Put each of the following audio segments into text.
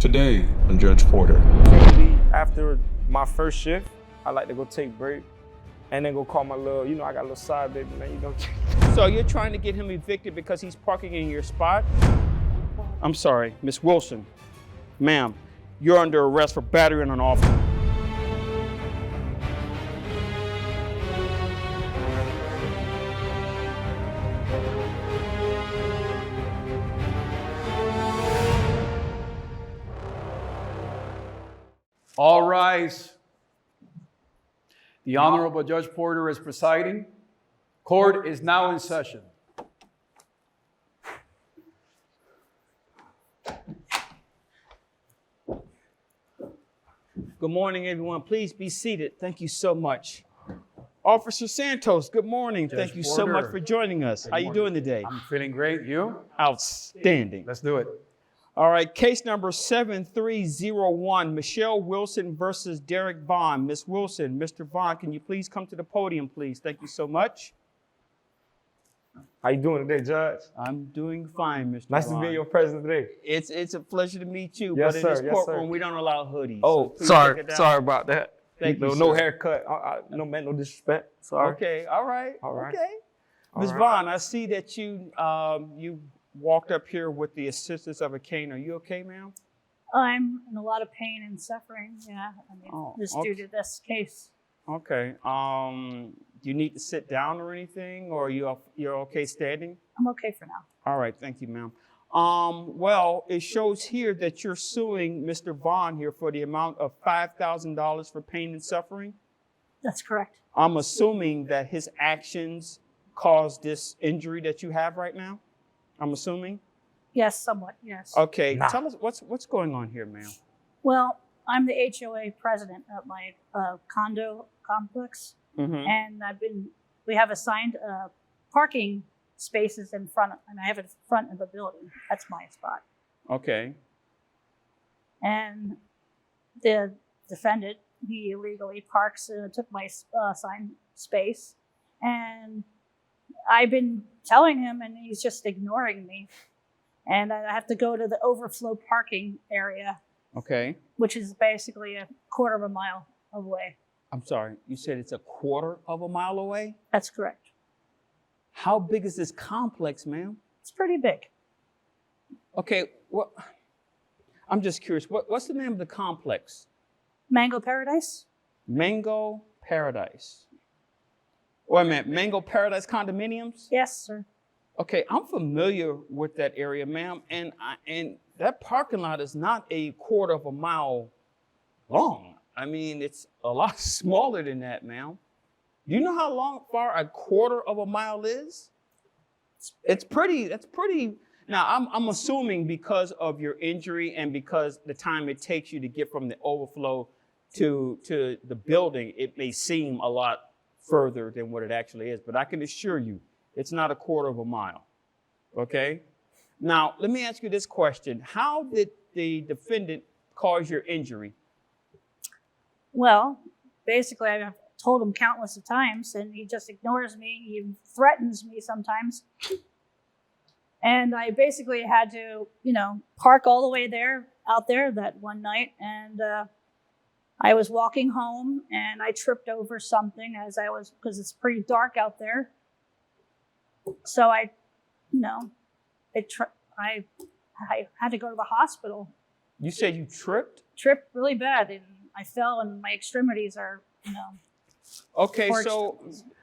Today on Judge Porter. After my first shift, I like to go take a break and then go call my little, I got a little side baby, man, So you're trying to get him evicted because he's parking in your spot? I'm sorry, Miss Wilson. Ma'am, you're under arrest for battery on an officer. All rise. The Honorable Judge Porter is presiding. Court is now in session. Good morning, everyone. Please be seated. Thank you so much. Officer Santos, good morning. Judge Thank you so Porter. much for joining us. How you doing today? I'm feeling great. You? Outstanding. Let's do it. All right, case number 7301, Michelle Wilson versus Derek Vaughn. Miss Wilson, Mr. Vaughn, can you please come to the podium, please? Thank you so much. How you doing today, Judge? I'm doing fine, Mr. Nice Vaughn. to be your president today. It's a pleasure to meet you, Yes, but in sir. this Yes, courtroom, sir. we don't allow hoodies. Oh, so please sorry. take it down. Sorry about that. Thank you, No sir. haircut. No, man, no disrespect. Sorry. Okay, all right. All right. Okay. All Ms. right. Vaughn, I see that you walked up here with the assistance of a cane. Are you okay, ma'am? I'm in a lot of pain and suffering, yeah. Just okay. due to this case. Okay. Do you need to sit down or anything, or you're okay standing? I'm okay for now. All right, thank you, ma'am. Well, it shows here that you're suing Mr. Vaughn here for the amount of $5,000 for pain and suffering. That's correct. I'm assuming that his actions caused this injury that you have right now. I'm assuming. Yes, somewhat, yes. Okay, Nah. tell us what's going on here, ma'am. Well, I'm the HOA president of my condo complex, Mm-hmm. and we have assigned parking spaces and I have it in front of the building. That's my spot. Okay. And the defendant, he illegally parks, took my assigned space, and I've been telling him, and he's just ignoring me. And I have to go to the overflow parking area, Okay. which is basically a quarter of a mile away. I'm sorry. You said it's a quarter of a mile away? That's correct. How big is this complex, ma'am? It's pretty big. Okay. I'm just curious. What's the name of the complex? Mango Paradise? Mango Paradise. Wait a minute. Mango Paradise condominiums? Yes, sir. Okay, I'm familiar with that area, ma'am, and that parking lot is not a quarter of a mile long. I mean, it's a lot smaller than that, ma'am. Do you know how far a quarter of a mile is? That's pretty. Now, I'm assuming because of your injury and because the time it takes you to get from the overflow to the building, it may seem a lot further than what it actually is, but I can assure you, it's not a quarter of a mile, okay? Now, let me ask you this question. How did the defendant cause your injury? Well, basically, I've told him countless of times, and he just ignores me. He threatens me sometimes. And I basically had to, park all the way out there that one night. And I was walking home, and I tripped over something because it's pretty dark out there. So I had to go to the hospital. You said you tripped? Tripped really bad, and I fell, and my extremities are, Okay, Or so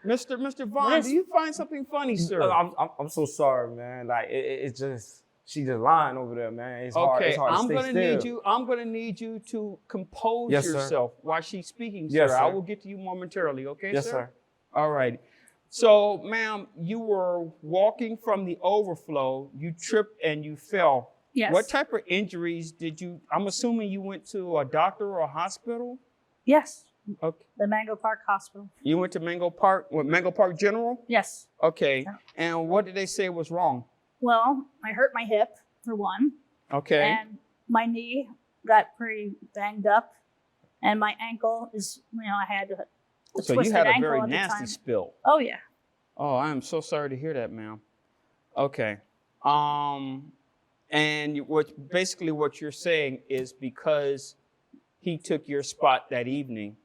Mr. Vaughn, do you find something funny, sir? I'm so sorry, man. Like it's just she just lying over there, man. It's hard. Okay, It's hard to stay still. I'm gonna need you to compose Yes, sir. yourself while she's speaking, sir. Yes, I sir. will get to you momentarily, okay, Yes, sir? sir. All right. So, ma'am, you were walking from the overflow, you tripped and you fell. Yes. What type of injuries I'm assuming you went to a doctor or a hospital? Yes. Okay. The Mango Park Hospital. You went to Mango Park General? Yes. Okay. Yeah. And what did they say was wrong? Well, I hurt my hip, for one. Okay. And my knee got pretty banged up. And my ankle is, I had a So you twisted had a ankle very at the nasty time. spill. Oh, yeah. Oh, I am so sorry to hear that, ma'am. Okay. And basically what you're saying is because he took your spot that evening,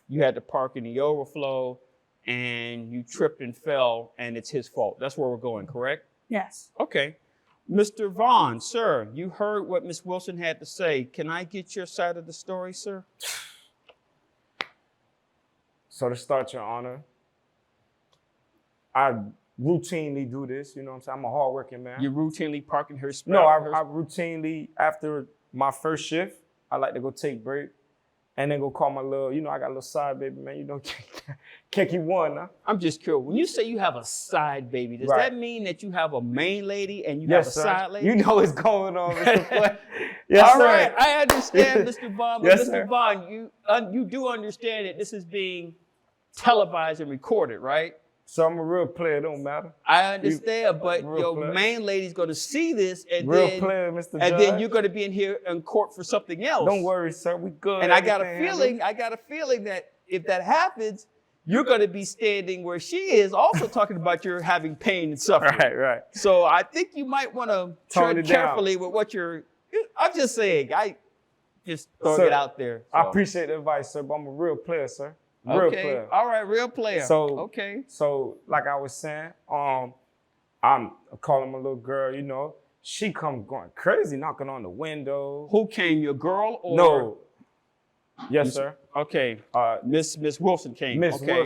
you had to park in the overflow and you tripped and fell and it's his fault. That's where we're going, correct? Yes. Okay. Mr. Vaughn, sir, you heard what Ms. Wilson had to say. Can I get your side of the story, sir? So to start, Your Honor, I routinely do this, you know what I'm saying? I'm a hardworking man. You routinely park in her spot? No, I routinely, after my first shift, I like to go take break and then go call my little, you know, I got a little side baby, man. You know, can't keep one now. I'm just curious. When you say you have a side baby, does that mean that you have a main lady and you Yes, have a sir. side lady? You know what's going on, Mr. Flynn. Yes, All sir. right, I understand, Mr. Vaughn. But Yes, Mr. sir. Vaughn, you do understand that this is being televised and recorded, right? So I'm a real player, it don't matter. I understand, but real your player. main lady's going to see this, and Real then player, Mr. and Judge. then you're going to be in here in court for something else. Don't worry, sir, we good. And I got a Everything feeling that if that happens, you're going to be standing where she is, also talking about you're having pain and suffering. Right. So I think you might want to Tone tread it down. carefully with what you're. I'm just saying. I just throwing Sir, it out there. I So. appreciate the advice, sir, but I'm a real player, sir. Real Okay. player. All right. Real player. So, okay. So, like I was saying, I'm calling my little girl, you know, she come going crazy, knocking on the window. Who came? Your girl or No. Yes, sir. Okay. Miss Wilson came. Miss Okay.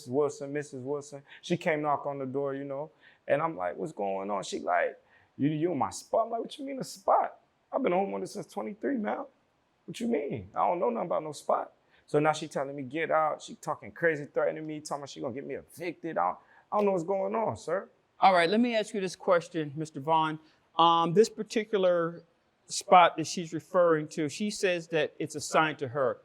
Wilson, Mrs. Wilson. She came knock on the door, you know, and I'm like, what's going on? She like, you in my spot? I'm like, what you mean a spot? I've been a homeowner since 23, man. What you mean? I don't know nothing about no spot. So now she telling me get out. She talking crazy, threatening me, talking about she gonna get me evicted. I don't know what's going on, sir. All right. Let me ask you this question, Mr. Vaughn. This particular spot that she's referring to, she says that it's assigned to her.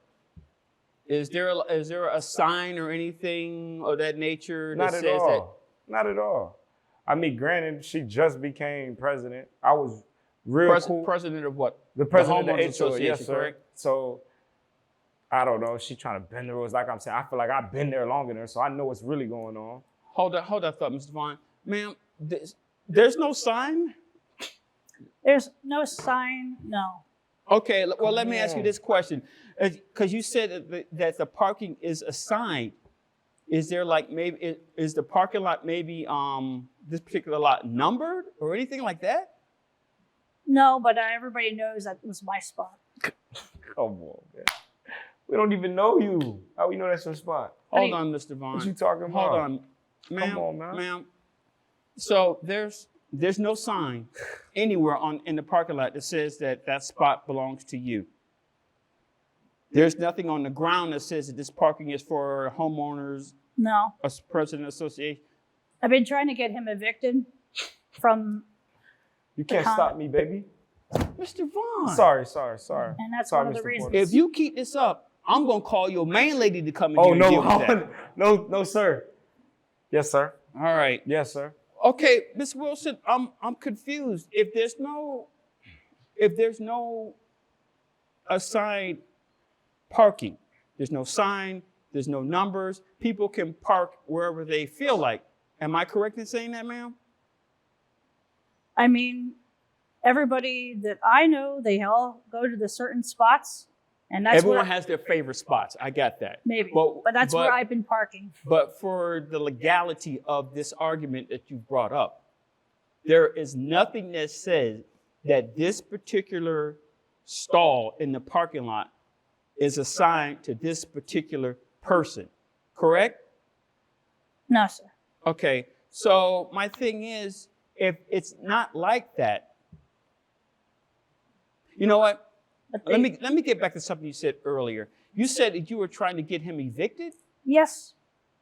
Is there a sign or anything of that nature that Not at says all. Not at all. I mean, granted, she just became president. I was real cool. President of what? The president Homeowners of the HOA, yes, sir. correct? So I don't know. She's trying to bend the rules. Like I'm saying, I feel like I've been there longer than her, so I know what's really going on. Hold that thought, Mr. Vaughn. Ma'am, there's no sign? There's no sign, no. Okay, well, let me Come ask you on. this question. Because you said that the parking is assigned. Is there like maybe, is the parking lot maybe this particular lot numbered or anything like that? No, but everybody knows that was my spot. Come on, man. We don't even know you. How we know that's your spot? Hold on, Mr. Vaughn. What you talking about? Hold on. Ma'am, Come on, man. Ma'am. So there's no sign anywhere in the parking lot that says that spot belongs to you. There's nothing on the ground that says that this parking is for homeowners, No. a president association. I've been trying to get him evicted from, You can't condo. stop me, baby. Mr. Vaughn. Sorry. and that's Sorry, one of the Mr. reasons. Porter. If you keep this up, I'm gonna call your main lady to come in Oh here and deal with that. no, no, sir. Yes, sir. All right. Yes, sir. Okay, Ms. Wilson, I'm confused. If there's no assigned parking, there's no sign, there's no numbers, people can park wherever they feel like. Am I correct in saying that, ma'am? I mean, everybody that I know, they all go to the certain spots, and that's Everyone where, has their favorite spots. I got that. maybe, But- but that's but- where I've been parking. But for the legality of this argument that you brought up, there is nothing that says that this particular stall in the parking lot is assigned to this particular person, correct? No, sir. Okay, so my thing is, if it's not like that, you know what? But Let me get back to something you said earlier. You said that you were trying to get him evicted? Yes,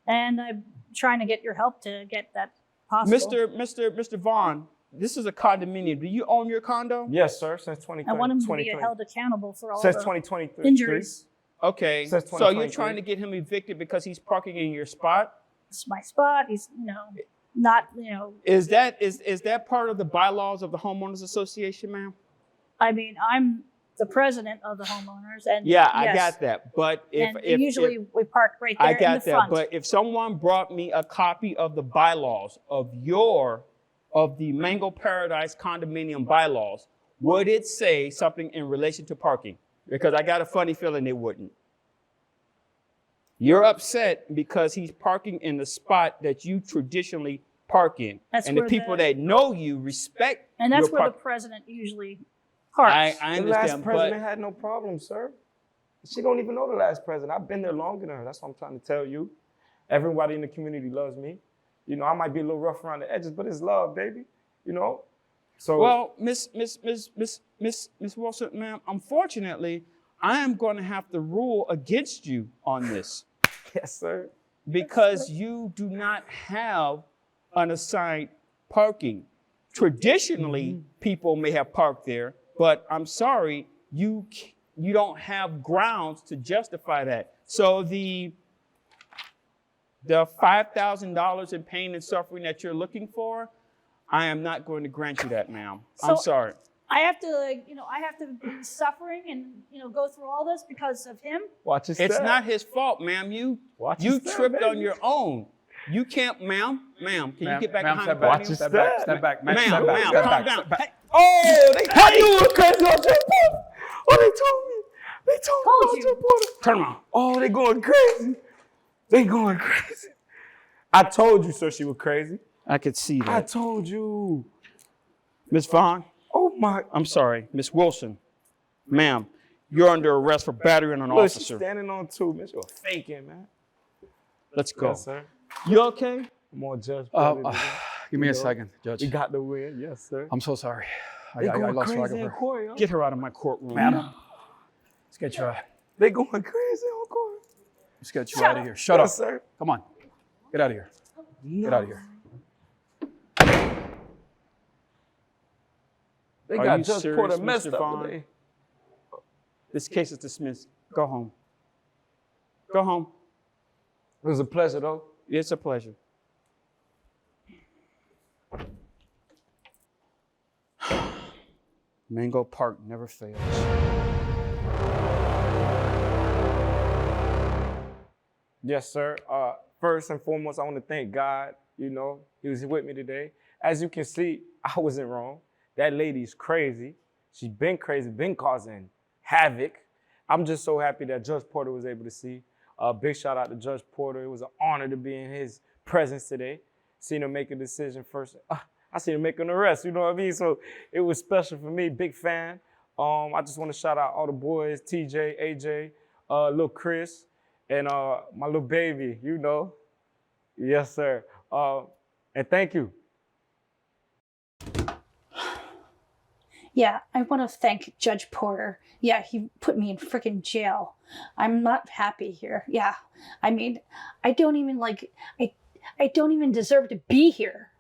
and I'm trying to get your help to get that possible. Mr. Vaughn, this is a condominium. Do you own your condo? Yes, sir. Since 2020. I want him to be 2020. held accountable for all Since the 2023. injuries. Okay, Since so you're 2023. trying to get him evicted because he's parking in your spot? It's my spot. He's, not, Is that part of the bylaws of the homeowners association, ma'am? I mean, I'm the president of the homeowners, and Yeah, I yes, got that. But if usually we park right there I in got the that, front. but if someone brought me a copy of the bylaws of your of the Mango Paradise condominium bylaws, would it say something in relation to parking? Because I got a funny feeling it wouldn't. You're upset because he's parking in the spot that you traditionally park in. That's and the where people that know you respect And that's your where the president usually parks. I The understand, last president but had no problem, sir. She don't even know the last president. I've been there longer than her. That's what I'm trying to tell you. Everybody in the community loves me. You know, I might be a little rough around the edges, but it's love, baby. You know? So well, Miss Wilson, ma'am, unfortunately, I am going to have to rule against you on this yes, sir. because you do not have unassigned parking. Traditionally, people may have parked there, but I'm sorry, you don't have grounds to justify that. So the $5,000 in pain and suffering that you're looking for, I am not going to grant you that, ma'am. I'm So- sorry. I have to, I have to be suffering and, go through all this because of him. Watch your step. It's not his fault, ma'am. Watch You your step, tripped on baby. your own. You can't, ma'am, can you get back ma'am, behind the step back, podium? step back, Step step back, Ma'am, step back, ma'am, step calm back, down. step back. Hey, Oh, they knew it crazy on Jeff Porter. Oh, they told me. They told me Told about you. Jeff Porter. turn around. Oh, they going crazy. They going crazy. I told you, sir, she was crazy. I could see I that. told you. Miss Vaughn, Oh my. I'm sorry. Miss Wilson, ma'am, you're under arrest for battery on an Look, she's officer. standing on two, man. You're faking, man. Let's go. Yes, sir. You okay? More Judge Porter. Give me a You know, second, Judge. We got the win. Yes, sir. I'm so sorry. I They going lost track crazy of in her. court, yo. Get her out of my courtroom. Ma'am, let's get you, They going crazy on court. let's get you out of here. Shut Yes, up. sir. Come on. Get out of here. Get out of here. They Are got you Judge serious, Porter Mr. messed up Vaughn? today. This case is dismissed. Go home. Go home. It was a pleasure, though. It's a pleasure. Mango Park never fails. Yes, sir. First and foremost, I want to thank God. You know, He was with me today. As you can see, I wasn't wrong. That lady's crazy. She's been crazy, been causing havoc. I'm just so happy that Judge Porter was able to see. Big shout out to Judge Porter. It was an honor to be in his presence today. Seen him make a decision first. I seen him make an arrest, you know what I mean? So it was special for me, big fan. I just want to shout out all the boys, TJ, AJ, little Chris, and my little baby, you know. Yes, sir. And thank you. Yeah, I want to thank Judge Porter. Yeah, he put me in freaking jail. I'm not happy here. Yeah, I mean, I don't even I don't even deserve to be here.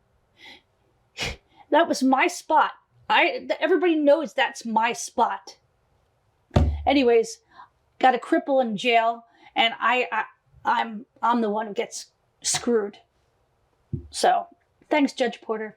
That was my spot. Everybody knows that's my spot. Anyways, got a cripple in jail, and I'm the one who gets screwed. So, thanks, Judge Porter.